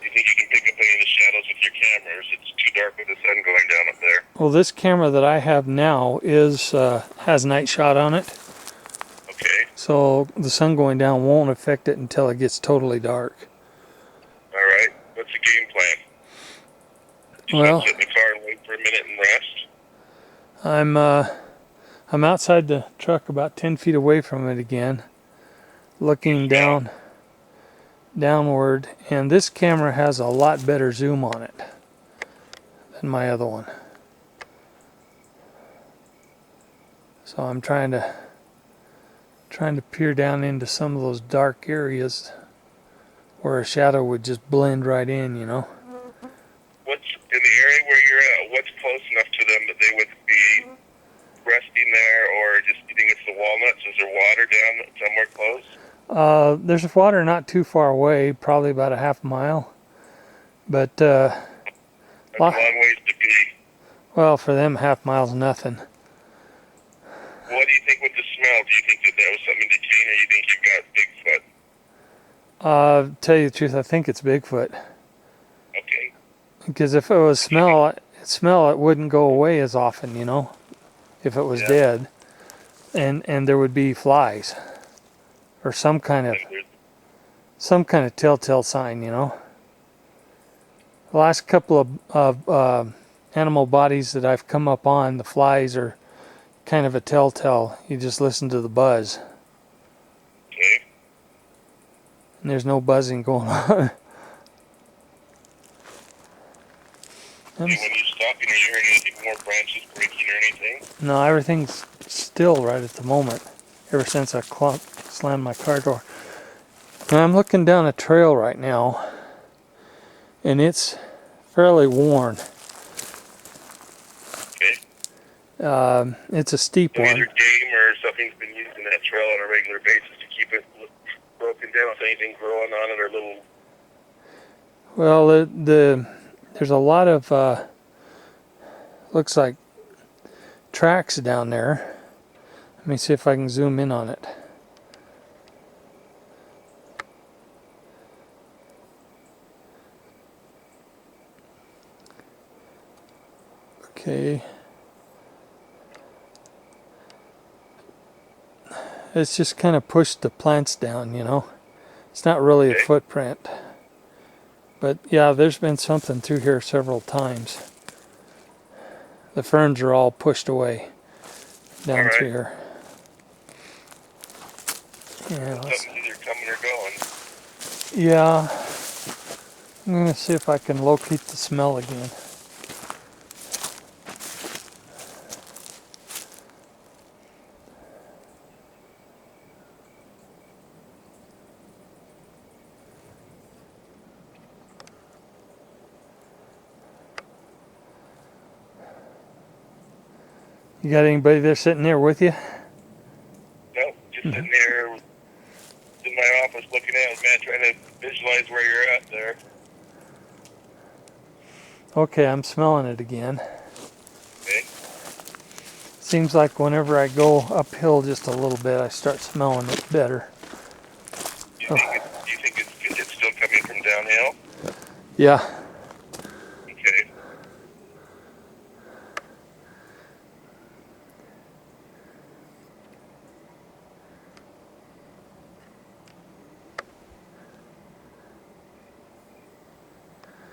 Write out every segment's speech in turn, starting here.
you think you can pick up any of the shadows with your cameras? It's too dark with the sun going down up there. Well, this camera that I have now has night shot on it. Okay. So the sun going down won't affect it until it gets totally dark. All right. What's the game plan? You Well, sit in the car and wait for a minute and rest? I'm outside the truck about 10 feet away from it again, looking downward, and this camera has a lot better zoom on it than my other one. So I'm trying to peer down into some of those dark areas where a shadow would just blend right in, you know. What's in the area where you're at? What's close enough to them that they would be resting there, or just you think it's the walnuts? Is there water down somewhere close? There's water not too far away, probably about a half mile. But That's a long ways to be. well, for them, half mile's nothing. What do you think with the smell? Do you think that was something decaying, or you think you've got Bigfoot? Tell you the truth, I think it's Bigfoot. Okay. Because if it was smell, it wouldn't go away as often, you know, if it was dead, and there would be flies, or some kind of telltale sign, you know. The last couple of animal bodies that I've come up on, the flies are kind of a telltale. You just listen to the buzz. Okay. And there's no buzzing going on. When you stopping, are you hearing anything more branches breaking or anything? No, everything's still right at the moment, ever since I slammed my car door. Now I'm looking down a trail right now, and it's fairly worn. Okay. It's a steep one. Either game or something's been using that trail on a regular basis to keep it broken down. If anything growing on it or little. Well, there's a lot of looks like tracks down there. Let me see if I can zoom in on it. Okay. It's just kind of pushed the plants down, you know. It's not really a footprint. But yeah, there's been something through here several times. The ferns are all pushed away down through here. Yeah, Something's either coming or going. Yeah. I'm going to see if I can locate the smell again. You got anybody there sitting there with you? No, just sitting there in my office looking at it, man, trying to visualize where you're at there. Okay, I'm smelling it again. Okay. Seems like whenever I go uphill just a little bit, I start smelling it better. Do you think it's still coming from downhill? Yeah. Okay.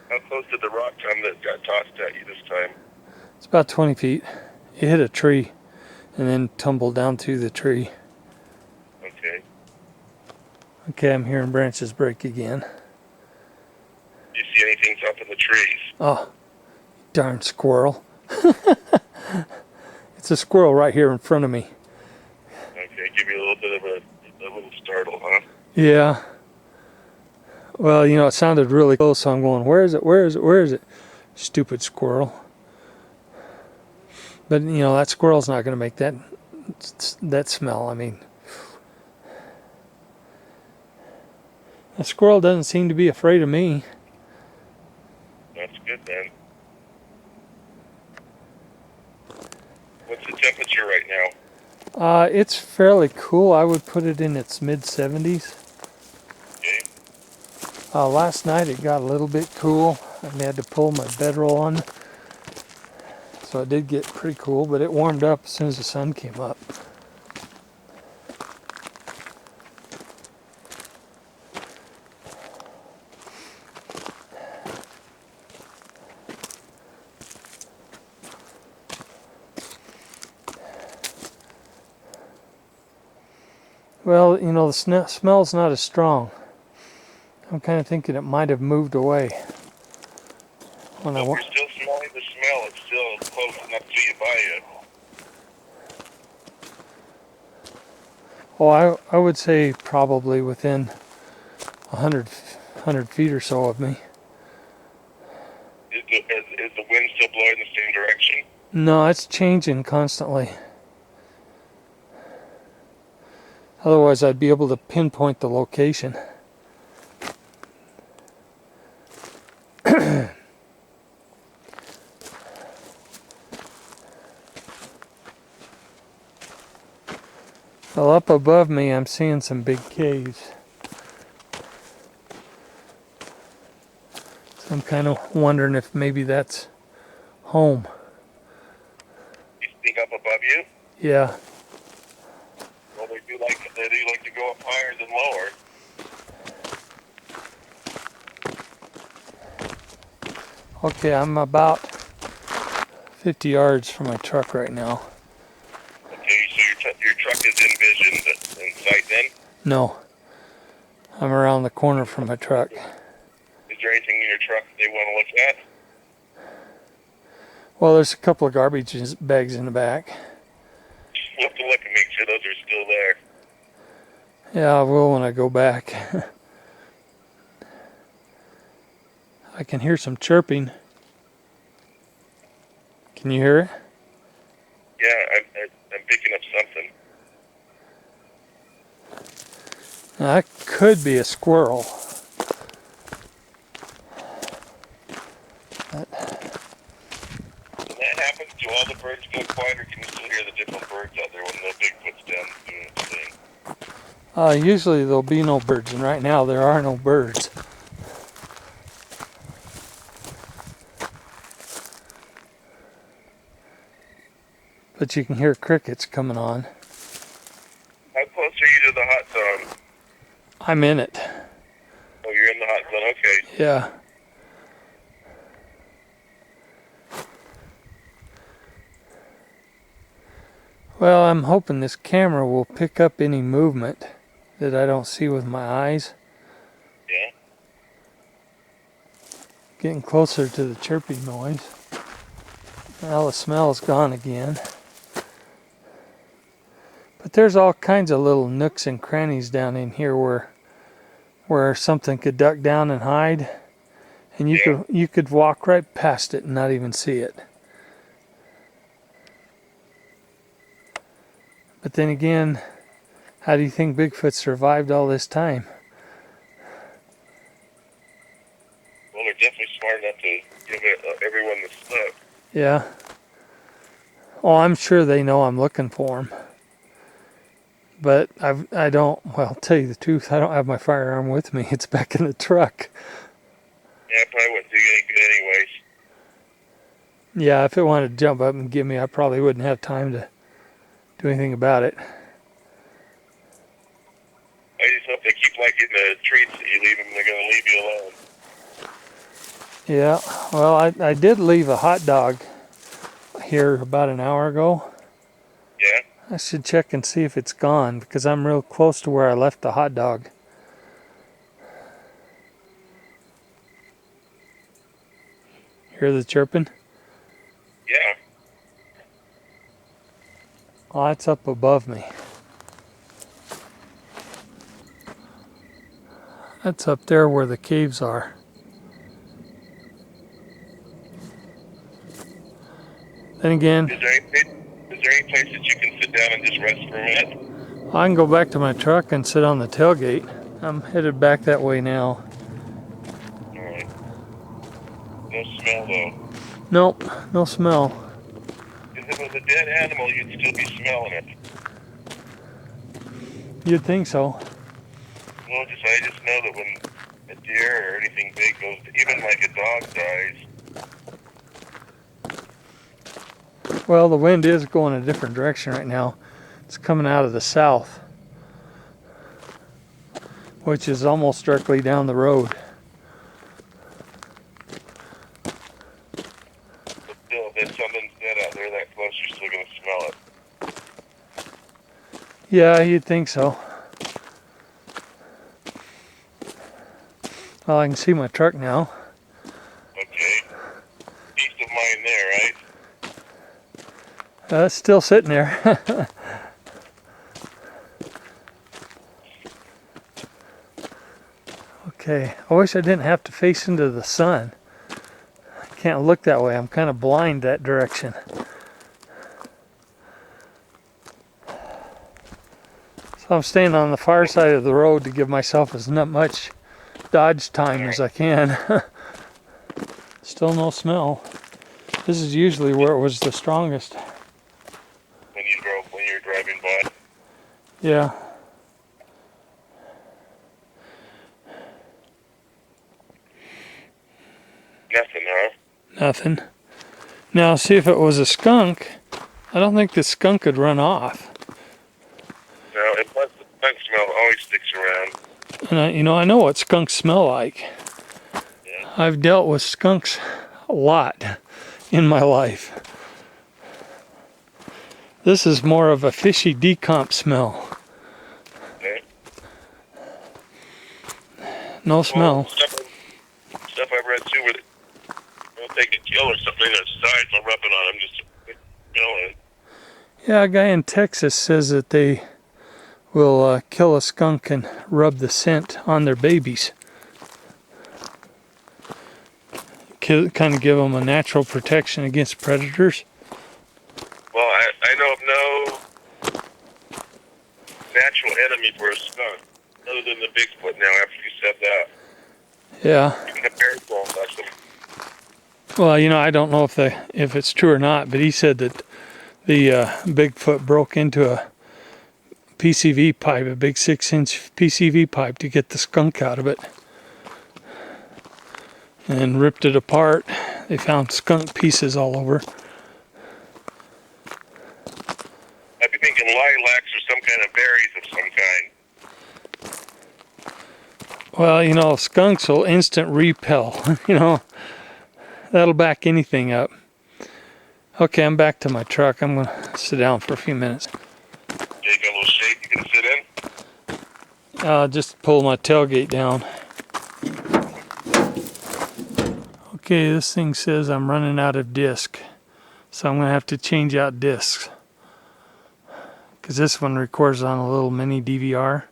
How close did the rock come that got tossed at you this time? It's about 20 feet. It hit a tree and then tumbled down through the tree. Okay. Okay, I'm hearing branches break again. Do you see anything up in the trees? Oh, darn squirrel. It's a squirrel right here in front of me. Okay, give you a little bit of a little startle, huh? Yeah. Well, you know, it sounded really close, so I'm going, where is it? Where is it? Where is it? Stupid squirrel. But, you know, that squirrel's not going to make that smell. I mean, a squirrel doesn't seem to be afraid of me. That's good, then. What's the temperature right now? It's fairly cool. I would put it in its mid-70s. Okay. Last night it got a little bit cool. I had to pull my bedroll on, so it did get pretty cool, but it warmed up as soon as the sun came up. Well, you know, the smell's not as strong. I'm kind of thinking it might have moved away. When If you're still smelling the smell, it's still close enough to you by it. Oh, I would say probably within 100 feet or so of me. Is the wind still blowing the same direction? No, it's changing constantly. Otherwise, I'd be able to pinpoint the location. Well, up above me, I'm seeing some big caves. So I'm kind of wondering if maybe that's home. You think up above you? Yeah. Well, they do like to go up higher than lower. Okay, I'm about 50 yards from my truck right now. Okay, so your truck is in vision, but in sight then? No, I'm around the corner from my truck. Is there anything in your truck that they want to look at? Well, there's a couple of garbage bags in the back. We'll have to look and make sure those are still there. Yeah, I will when I go back. I can hear some chirping. Can you hear it? Yeah, I'm picking up something. Now, that could be a squirrel. When that happens, do all the birds go quiet, or can you still hear the different birds out there when the Bigfoot's down doing its thing? Usually there'll be no birds, and right now there are no birds. But you can hear crickets coming on. How close are you to the hot zone? I'm in it. Oh, you're in the hot zone, okay. Yeah. Well, I'm hoping this camera will pick up any movement that I don't see with my eyes. Yeah? Getting closer to the chirping noise. Now the smell's gone again. But there's all kinds of little nooks and crannies down in here where something could duck down and hide, and you could walk right past it and not even see it. But then again, how do you think Bigfoot survived all this time? Well, they're definitely smart enough to give everyone the slip. Yeah. Oh, I'm sure they know I'm looking for them. But I don't, well, tell you the truth, I don't have my firearm with me. It's back in the truck. Yeah, it probably wouldn't do you any good anyways. Yeah, if it wanted to jump up and get me, I probably wouldn't have time to do anything about it. I just hope they keep liking the treats that you leave them. They're going to leave you alone. Yeah, well, I did leave a hot dog here about an hour ago. Yeah? I should check and see if it's gone, because I'm real close to where I left the hot dog. Hear the chirping? Yeah. Oh, it's up above me. That's up there where the caves are. Then again, Is there any place that you can sit down and just rest for a minute? I can go back to my truck and sit on the tailgate. I'm headed back that way now. Alright. No smell, though. Nope, no smell. If it was a dead animal, you'd still be smelling it. You'd think so. Well, I just know that when a deer or anything big goes, even like a dog dies. Well, the wind is going a different direction right now. It's coming out of the south, which is almost directly down the road. But still, if something's dead out there that close, you're still going to smell it. Yeah, you'd think so. Well, I can see my truck now. Okay. Peace of mind there, right? It's still sitting there. Okay, I wish I didn't have to face into the sun. I can't look that way. I'm kind of blind that direction. So I'm staying on the far side of the road to give myself as much dodge time as I can. Still no smell. This is usually where it was the strongest. When you're driving by. Yeah. Nothing, huh? Nothing. Now, see if it was a skunk. I don't think the skunk could run off. No, and plus the skunk smell always sticks around. And I know what skunks smell like. Yeah. I've dealt with skunks a lot in my life. This is more of a fishy decomp smell. Okay. No smell. Well, stuff I've read too, where they'll take a kill or something that's size and rub it on them just to kill it. Yeah, a guy in Texas says that they will kill a skunk and rub the scent on their babies. Kind of give them a natural protection against predators. Well, I know of no natural enemy for a skunk other than the Bigfoot now after you said that. Yeah. Even the bears won't touch them. Well, I don't know if it's true or not, but he said that the Bigfoot broke into a PCV pipe, a big 6-inch PCV pipe, to get the skunk out of it, and ripped it apart. They found skunk pieces all over. I'd be thinking lilacs or some kind of berries of some kind. Well, skunks will instant repel. That'll back anything up. Okay, I'm back to my truck. I'm going to sit down for a few minutes. Yeah, you got a little shade you can sit in? Just pull my tailgate down. Okay, this thing says I'm running out of disc. So I'm going to have to change out discs. Because this one records on a little mini DVR.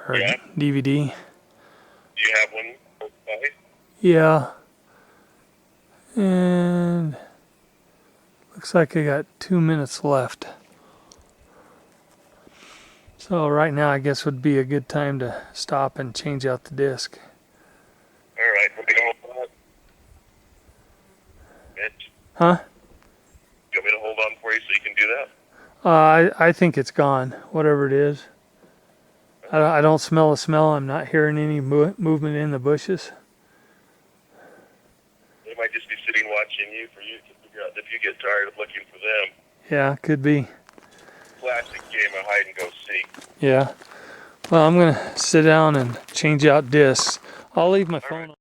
Or Yeah. DVD. Do you have one? Okay. Yeah. And looks like I got 2 minutes left. So right now I guess would be a good time to stop and change out the disc. All right. Let me hold on. Mitch, Huh? you want me to hold on for you so you can do that? I think it's gone, whatever it is. I don't smell a smell. I'm not hearing any movement in the bushes. They might just be sitting watching you for you to figure out if you get tired of looking for them. Yeah, could be. Classic game of hide and go seek. Yeah. Well, I'm going to sit down and change out discs. I'll leave my phone on.